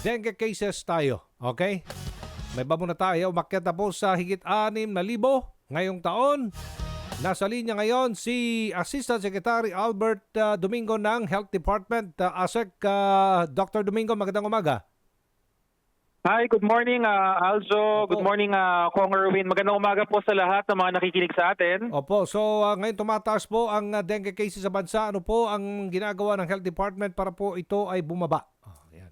dengue cases tayo. Okay? May babo na tayo. Umakyat na po sa higit 6,000 ngayong taon. Nasa linya ngayon si Assistant Secretary Albert Domingo ng Health Department. ASEC, Dr. Domingo, magandang umaga. Hi, good morning Aljo. Opo. Good morning Kong Erwin. Magandang umaga po sa lahat ng mga nakikinig sa atin. Opo, so ngayon tumataas po ang dengue cases sa bansa. Ano po ang ginagawa ng Health Department para po ito ay bumaba? Yan.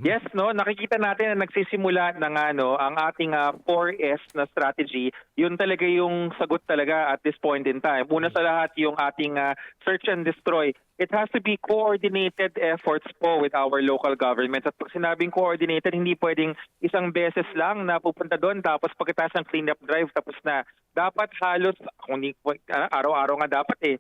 Yes, no, nakikita natin na nagsisimula ng ang ating 4S na strategy. Yun talaga yung sagot talaga at this point in time. Una sa lahat yung ating search and destroy. It has to be coordinated efforts po with our local governments. At pag sinabing coordinated, hindi pwedeng isang beses lang na pupunta doon tapos pagkatapos ng cleanup drive tapos na. Dapat halos, kung araw-araw nga dapat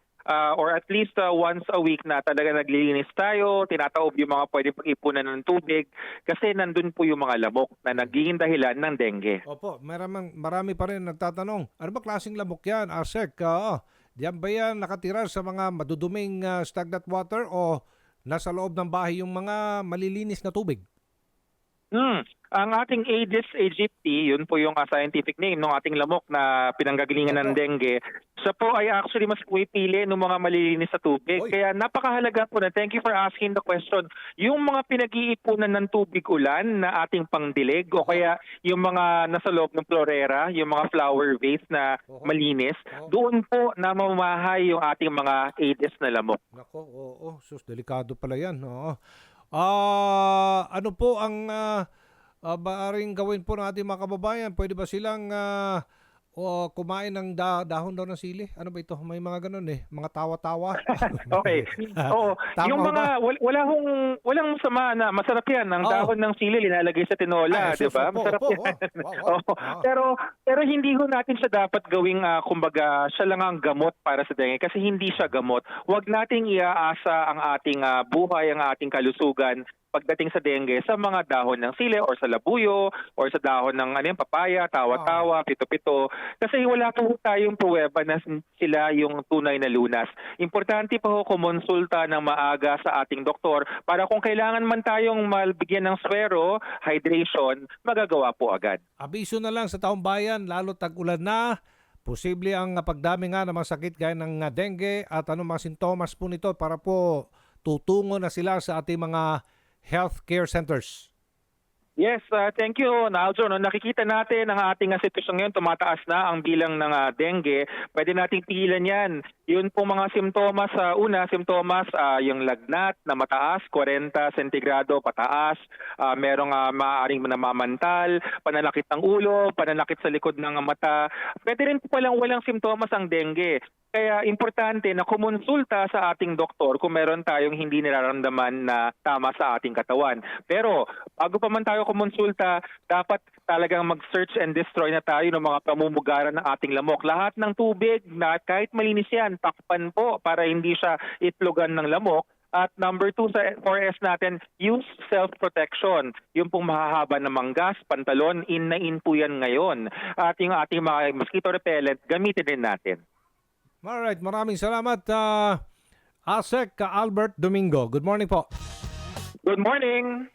or at least once a week na talaga naglilinis tayo, tinataob yung mga pwede pag-ipunan ng tubig kasi nandun po yung mga lamok na nagiging dahilan ng dengue. Opo, marami pa rin nagtatanong. Ano ba klaseng lamok yan, ASEC? Diyan ba yan nakatira sa mga maduduming stagnant water o nasa loob ng bahay yung mga malilinis na tubig? Ang ating Aedes aegypti, yun po yung scientific name ng ating lamok na pinanggagalingan ng dengue. Siya po ay actually mas pumipili ng mga malilinis sa tubig. Oy. Kaya napakahalaga po na, thank you for asking the question, yung mga pinag-iipunan ng tubig ulan na ating pangdilig o kaya yung mga nasa loob ng florera, yung mga flower vase na malinis, doon po na mamahay yung ating mga Aedes na lamok. Nako, oo, sus, delikado pala yan. Oo. Ano po ang maaaring gawin po ng ating mga kababayan? Pwede ba silang kumain ng dahon daw ng sili? Ano ba ito? May mga ganun mga tawa-tawa. Okay. Oo. Tama Yung mga walang sama na masarap yan. Ang dahon ng sili linalagay sa tinola, di ba? Masarap yan. Pero hindi ho natin siya dapat gawing kumbaga siya lang ang gamot para sa dengue kasi hindi siya gamot. Huwag nating iaasa ang ating buhay, ang ating kalusugan pagdating sa dengue sa mga dahon ng sili or sa labuyo or sa dahon ng papaya, tawa-tawa, pito-pito. Kasi wala po tayong pruweba na sila yung tunay na lunas. Importante pa ho kumonsulta ng maaga sa ating doktor para kung kailangan man tayong mabigyan ng swero, hydration, magagawa po agad. Abiso na lang sa taong bayan, lalo tag-ulan na. Posible ang pagdami nga ng mga sakit gaya ng dengue at anong mga sintomas po nito para po tutungo na sila sa ating mga healthcare centers. Yes, thank you, Aljo. No, nakikita natin ang ating sitwasyon ngayon, tumataas na ang bilang ng dengue. Pwede nating pigilan yan. Yun po mga simptomas. Simptomas, yung lagnat na mataas, 40 sentigrado pataas. Merong maaaring namamantal, pananakit ng ulo, pananakit sa likod ng mata. Pwede rin po palang walang simptomas ang dengue. Kaya importante na kumonsulta sa ating doktor kung meron tayong hindi nararamdaman na tama sa ating katawan. Pero bago pa man tayo kumonsulta, dapat talagang mag-search and destroy na tayo ng mga pamumugaran ng ating lamok. Lahat ng tubig na kahit malinis yan, takpan po para hindi siya itlogan ng lamok. At number 2 sa 4S natin, use self-protection. Yung pong mahahaba na manggas, pantalon, in na in po yan ngayon. At yung ating mga mosquito repellent, gamitin din natin. Alright, maraming salamat ASEC Albert Domingo. Good morning po. Good morning!